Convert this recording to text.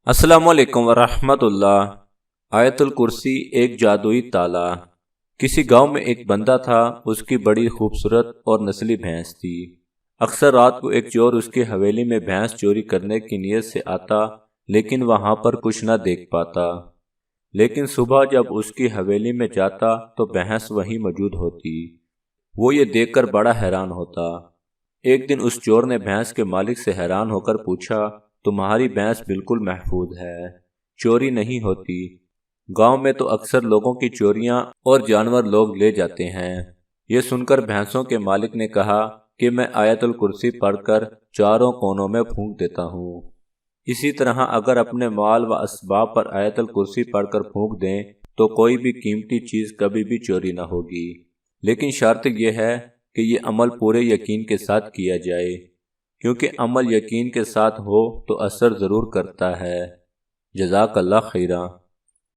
السلام علیکم ورحمۃ اللہ۔ آیت الکرسی ایک جادوئی تالا۔ کسی گاؤں میں ایک بندہ تھا، اس کی بڑی خوبصورت اور نسلی بھینس تھی۔ اکثر رات کو ایک چور اس کی حویلی میں بھینس چوری کرنے کی نیت سے آتا، لیکن وہاں پر کچھ نہ دیکھ پاتا۔ لیکن صبح جب اس کی حویلی میں جاتا تو بھینس وہیں موجود ہوتی۔ وہ یہ دیکھ کر بڑا حیران ہوتا۔ ایک دن اس چور نے بھینس کے مالک سے حیران ہو کر پوچھا، تمہاری بھینس بالکل محفوظ ہے، چوری نہیں ہوتی۔ گاؤں میں تو اکثر لوگوں کی چوریاں اور جانور لوگ لے جاتے ہیں۔ یہ سن کر بھینسوں کے مالک نے کہا کہ میں آیت الکرسی پڑھ کر چاروں کونوں میں پھونک دیتا ہوں۔ اسی طرح اگر اپنے مال و اسباب پر آیت الکرسی پڑھ کر پھونک دیں تو کوئی بھی قیمتی چیز کبھی بھی چوری نہ ہوگی، لیکن شرط یہ ہے کہ یہ عمل پورے یقین کے ساتھ کیا جائے، کیونکہ عمل یقین کے ساتھ ہو تو اثر ضرور کرتا ہے۔ جزاک اللہ خیرا۔